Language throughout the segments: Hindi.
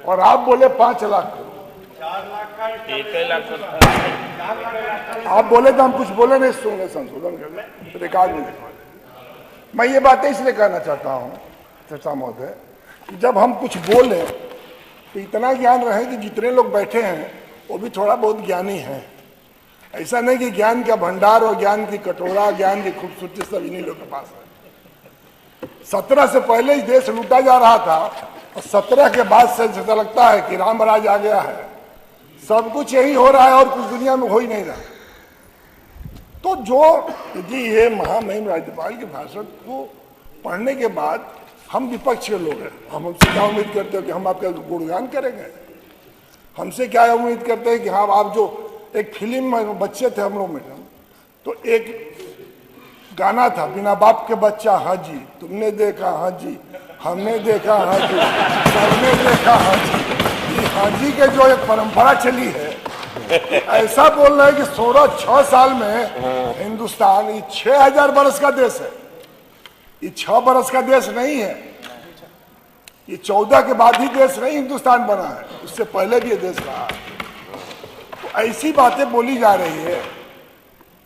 और आप बोले 5 लाख करोड़, 4 लाख का 1 लाख आप बोले तो हम कुछ बोले नहीं, सुनने संशोधन कर लें, रिकॉर्ड में लिखवा लें। मैं ये बातें इसलिए कहना चाहता हूँ चर्चा महोदय, जब हम कुछ बोले तो इतना ज्ञान रहे कि जितने लोग बैठे हैं वो भी थोड़ा बहुत ज्ञानी हैं। ऐसा नहीं कि ज्ञान का भंडार और ज्ञान की कटोरा, ज्ञान की खूबसूरती सब इन्हीं लोग के पास है। 17 से पहले ही देश लूटा जा रहा था और 17 के बाद से ऐसा लगता है कि राम राज आ गया है, सब कुछ यही हो रहा है और कुछ दुनिया में हो ही नहीं रहा। तो जो जी ये महामहिम राज्यपाल के भाषण को पढ़ने के बाद हम विपक्ष के लोग हैं, हम हमसे क्या उम्मीद करते हैं कि हम आपका गुणगान करेंगे? हमसे क्या उम्मीद करते हैं कि हाँ आप जो एक फिल्म में बच्चे थे हम लोग में, तो एक गाना था बिना बाप के बच्चा हाँ जी, तुमने देखा हाँ जी, हमने देखा हाँ जी, सबने देखा हाँ जी। हाँ जी के जो एक परंपरा चली है, ऐसा बोल रहे हैं कि 6 साल में हिंदुस्तान ये 6000 बरस का देश है, ये 6 बरस का देश नहीं है, ये 14 के बाद ही देश नहीं हिंदुस्तान बना है, उससे पहले भी ये देश रहा है। तो ऐसी बातें बोली जा रही है,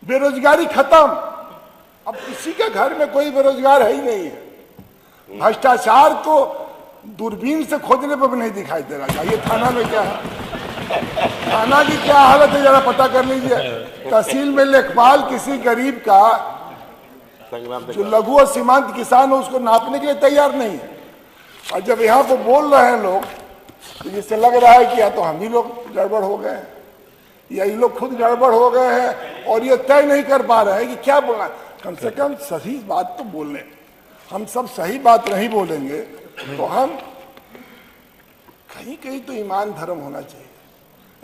बेरोजगारी खत्म, अब किसी के घर में कोई बेरोजगार है ही नहीं है। भ्रष्टाचार तो दूरबीन से खोजने पर भी नहीं दिखाई दे रहा। ये थाना में क्या है, थाना की क्या हालत है जरा पता कर लीजिए। तहसील में लेखपाल किसी गरीब का जो लघु और सीमांत किसान है उसको नापने के लिए तैयार नहीं है, और जब यहाँ पर बोल रहे हैं लोग तो जिससे लग रहा है कि या तो हम ही लोग गड़बड़ हो गए हैं या ये लोग खुद गड़बड़ हो गए हैं और ये तय नहीं कर पा रहे हैं कि क्या बोलना। कम से कम सही बात तो बोल लें। हम सब सही बात नहीं बोलेंगे तो हम कहीं कहीं तो ईमान धर्म होना चाहिए।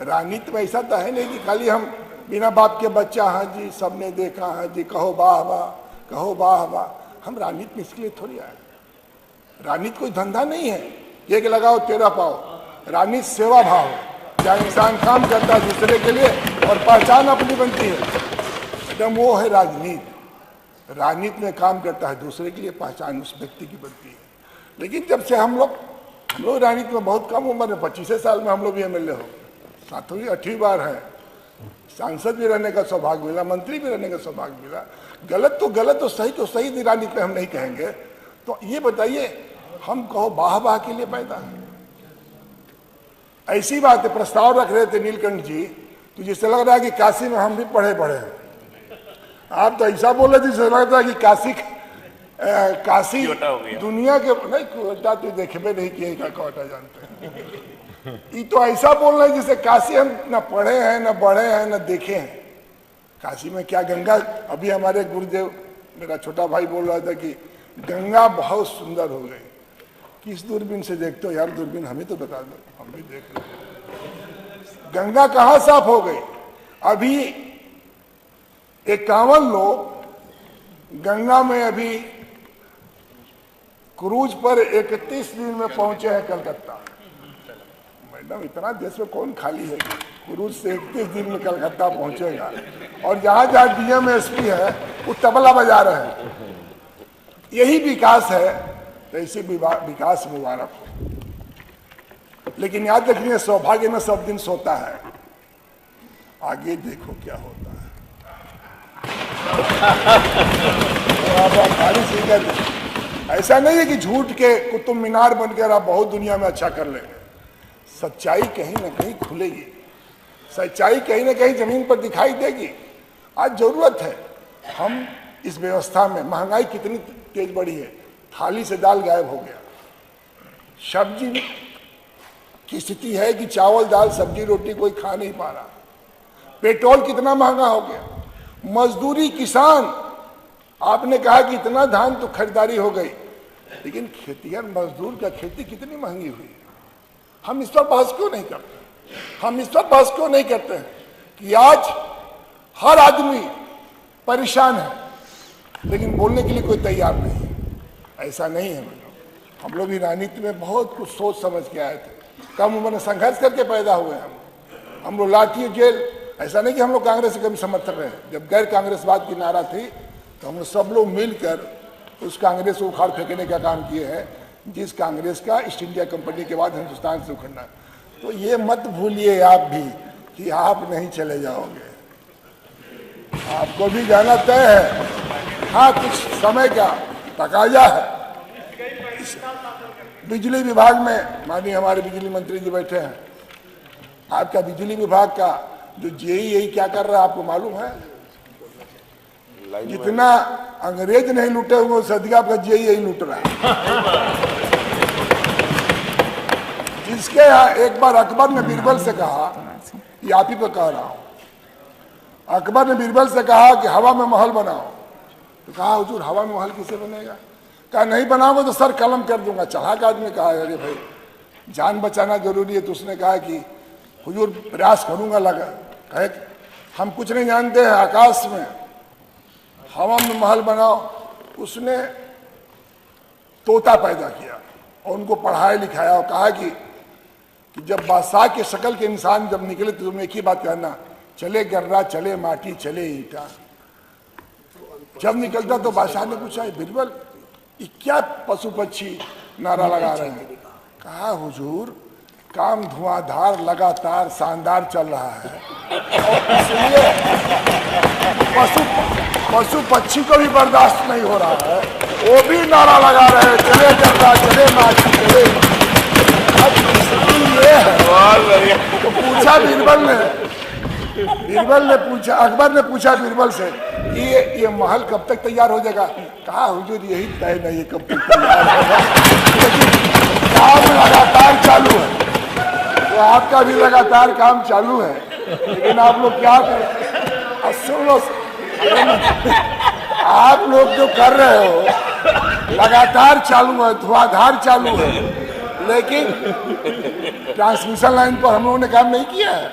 राजनीति में ऐसा तो है नहीं कि खाली हम बिना बाप के बच्चा हाँ जी, सबने देखा हाँ जी, कहो वाह वाह, कहो वाह वाह। हम राजनीति में इसके लिए थोड़ी आए। राजनीति कोई धंधा नहीं है, एक लगाओ 13 पाओ। राजनीति सेवा भाव है, जहाँ इंसान काम करता है दूसरे के लिए और पहचान अपनी बनती है, एकदम वो है राजनीति। राजनीति में काम करता है दूसरे के लिए, पहचान उस व्यक्ति की बनती है। लेकिन जब से हम लोग राजनीति में बहुत कम उम्र में 25 साल में हम लोग भी MLA हो, सातवीं 8वीं बार है, सांसद भी रहने का सौभाग्य मिला, मंत्री भी रहने का सौभाग्य मिला। गलत तो सही राजनीति में हम नहीं कहेंगे। तो ये बताइए, हम कहो वाह वाह के लिए पैदा है? ऐसी बात है। प्रस्ताव रख रहे थे नीलकंठ जी, तो जिससे लग रहा है कि काशी में हम भी पढ़े हैं। आप तो ऐसा बोल रहे थे जिससे लग रहा है कि काशी दुनिया के नहीं कोटा तो देखे भी नहीं किए का कोटा जानते हैं। ये तो ऐसा बोल रहे हैं जिसे काशी हम न पढ़े हैं, न बढ़े हैं, न देखे हैं। काशी में क्या गंगा, अभी हमारे गुरुदेव मेरा छोटा भाई बोल रहा था कि गंगा बहुत सुंदर हो गई। किस दूरबीन से देखते हो यार? दूरबीन हमें तो बता दो, हम भी देख लें। गंगा कहाँ साफ हो गई? अभी 51 लोग गंगा में अभी क्रूज पर 31 दिन में पहुंचे हैं कलकत्ता। मैडम, इतना देश में कौन खाली है क्रूज से 31 दिन में कलकत्ता पहुंचेगा? और जहां जहां DM SP है वो तबला बजा रहे हैं। यही विकास है, तो ऐसे विकास मुबारक हो। लेकिन याद रखिए, सौभाग्य में सब दिन सोता है, आगे देखो क्या होता है। ऐसा नहीं है कि झूठ के कुतुब मीनार बनकर आप बहुत दुनिया में अच्छा कर लेंगे। सच्चाई कहीं ना कहीं खुलेगी, सच्चाई कहीं ना कहीं जमीन पर दिखाई देगी। आज जरूरत है, हम इस व्यवस्था में महंगाई कितनी तेज बढ़ी है, थाली से दाल गायब हो गया। सब्जी की स्थिति है कि चावल दाल सब्जी रोटी कोई खा नहीं पा रहा। पेट्रोल कितना महंगा हो गया। मजदूरी, किसान, आपने कहा कि इतना धान तो खरीदारी हो गई, लेकिन खेतिहर मजदूर का खेती कितनी महंगी हुई। हम इस पर बहस क्यों नहीं करते? हम इस पर बहस क्यों नहीं करते हैं कि आज हर आदमी परेशान है, लेकिन बोलने के लिए कोई तैयार नहीं है। ऐसा नहीं है। हम लोग भी राजनीति में बहुत कुछ सोच समझ के आए थे, कम उम्र में संघर्ष करके पैदा हुए हम लोग लाठी जेल। ऐसा नहीं कि हम लोग कांग्रेस के कभी समर्थक रहे। जब गैर कांग्रेसवाद की नारा थी तो हम लोग सब लोग मिलकर उस कांग्रेस को उखाड़ फेंकने का काम किए हैं, जिस कांग्रेस का ईस्ट इंडिया कंपनी के बाद हिंदुस्तान से उखड़ना। तो ये मत भूलिए आप भी कि आप नहीं चले जाओगे, आपको भी जाना तय है। हाँ, कुछ समय का तकाजा है। बिजली विभाग में माननीय हमारे बिजली मंत्री जी बैठे हैं, आपका बिजली विभाग का जो जेई क्या कर रहा है आपको मालूम है? जितना अंग्रेज नहीं लूटे हुए उससे अधिक आपका जेई लूट रहा है। जिसके यहाँ एक बार अकबर ने बीरबल से कहा, ये आप ही पे कह रहा हूं, अकबर ने बीरबल से कहा कि हवा में महल बनाओ, तो कहा हुजूर हवा में महल किसे बनेगा? कहा नहीं बनाओगे तो सर कलम कर दूंगा। चालाक आदमी कहा अरे भाई जान बचाना जरूरी है, तो उसने कहा कि हुजूर प्रयास करूंगा। लगा कहे हम कुछ नहीं जानते हैं, आकाश में हवा में महल बनाओ। उसने तोता पैदा किया और उनको पढ़ाया लिखाया और कहा कि जब बादशाह के शक्ल के इंसान जब निकले तो तुम एक ही बात कहना, चले गर्रा चले माटी चले ईटा। जब निकलता तो बादशाह ने पूछा बीरबल ये क्या पशु पक्षी नारा लगा रहे हैं? कहा हुजूर काम धुआंधार लगातार शानदार चल रहा है और इसलिए पशु पक्षी को भी बर्दाश्त नहीं हो रहा है, वो भी नारा लगा रहे हैं चले गर्रा चले माटी चले। अब ये है तो पूछा बीरबल ने पूछा, अकबर ने पूछा बीरबल से कि ये महल कब तक तैयार हो जाएगा? कहा हुजूर यही तय नहीं कब तक तैयार होगा, लेकिन काम लगातार चालू है। तो आपका भी लगातार काम चालू है, लेकिन आप लोग क्या करें? सुन लो, आप लोग जो कर रहे हो लगातार चालू है, धुआंधार चालू है, लेकिन ट्रांसमिशन लाइन पर हम लोगों ने काम नहीं किया है,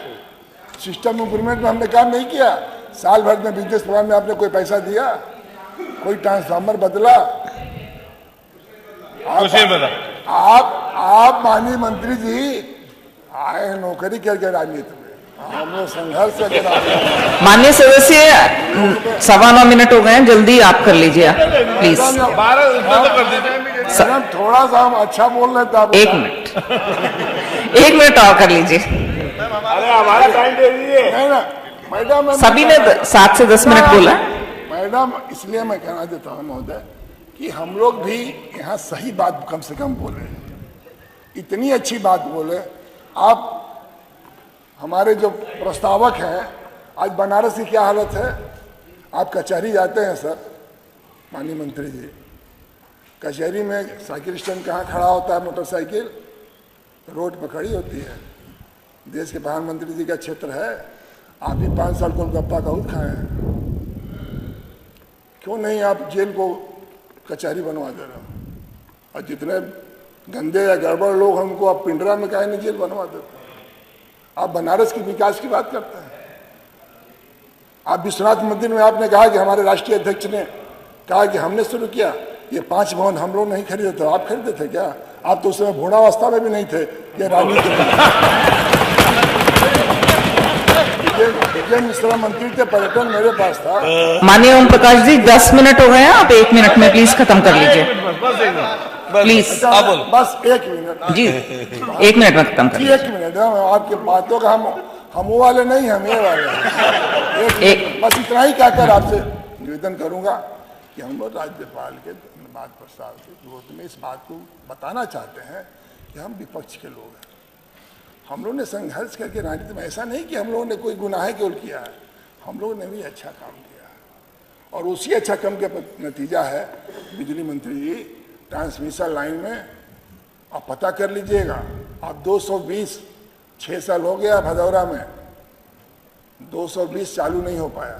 सिस्टम इंप्रूवमेंट में हमने काम नहीं किया। साल भर में बिजनेस प्लान में आपने कोई पैसा दिया? कोई ट्रांसफार्मर बदला? आप माननीय मंत्री जी आए नौकरी करके राजनीति में, हम लोग संघर्ष करके। माननीय सदस्य 9:15 मिनट हो गए हैं, जल्दी आप कर लीजिए प्लीज। थोड़ा सा हम अच्छा बोल रहे थे आप। 1 मिनट 1 मिनट और कर लीजिए। अरे हमारा टाइम दे दीजिए। नहीं ना मैडम, सभी ने 7 से 10 मिनट बोला। मैडम इसलिए मैं कहना देता हूँ महोदय कि हम लोग भी यहाँ सही बात कम से कम बोले, इतनी अच्छी बात बोले। आप हमारे जो प्रस्तावक हैं, आज बनारस की क्या हालत है? आप कचहरी जाते हैं सर माननीय मंत्री जी, कचहरी में साइकिल स्टैंड कहाँ खड़ा होता है? मोटरसाइकिल रोड पर खड़ी होती है। देश के प्रधानमंत्री जी का क्षेत्र है, आप भी 5 साल गोलगप्पा का खाए हैं, क्यों नहीं आप जेल को कचहरी बनवा दे रहे हो? और जितने गंदे या गड़बड़ लोग हैं उनको आप पिंडरा में काहे नहीं जेल बनवा देते? आप बनारस की विकास की बात करते हैं। आप विश्वनाथ मंदिर में आपने कहा कि हमारे राष्ट्रीय अध्यक्ष ने कहा कि हमने शुरू किया, ये 5 भवन हम लोग नहीं खरीदे थे, आप खरीदे थे क्या? आप तो उस समय भूणावस्था में भी नहीं थे। ये राजनीति मिश्रा मंत्री थे, पर्यटन मेरे पास था। माननीय ओम प्रकाश जी 10 मिनट हो गए हैं, आप 1 मिनट में प्लीज खत्म कर लीजिए प्लीज। बस 1 मिनट जी 1 मिनट में खत्म कर लीजिए। 1 मिनट आपके बातों का हम वो वाले नहीं, हम ये वाले एक बस इतना ही कहकर आपसे निवेदन करूंगा कि हम लोग राज्यपाल के धन्यवाद प्रस्ताव के विरोध में इस बात को बताना चाहते हैं कि हम विपक्ष के लोग हैं। हम लोगों ने संघर्ष करके राजनीति में, ऐसा नहीं कि हम लोगों ने कोई गुनाह केवल किया है, हम लोगों ने भी अच्छा काम किया है। और उसी अच्छा काम का नतीजा है बिजली मंत्री जी ट्रांसमिशन लाइन में आप पता कर लीजिएगा, आप 220 6 साल हो गया भदौरा में 220 चालू नहीं हो पाया,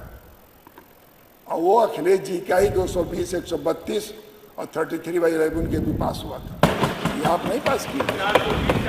और वो अखिलेश जी का ही 220 132 और 33/11 के भी पास हुआ था। ये आप नहीं पास किए।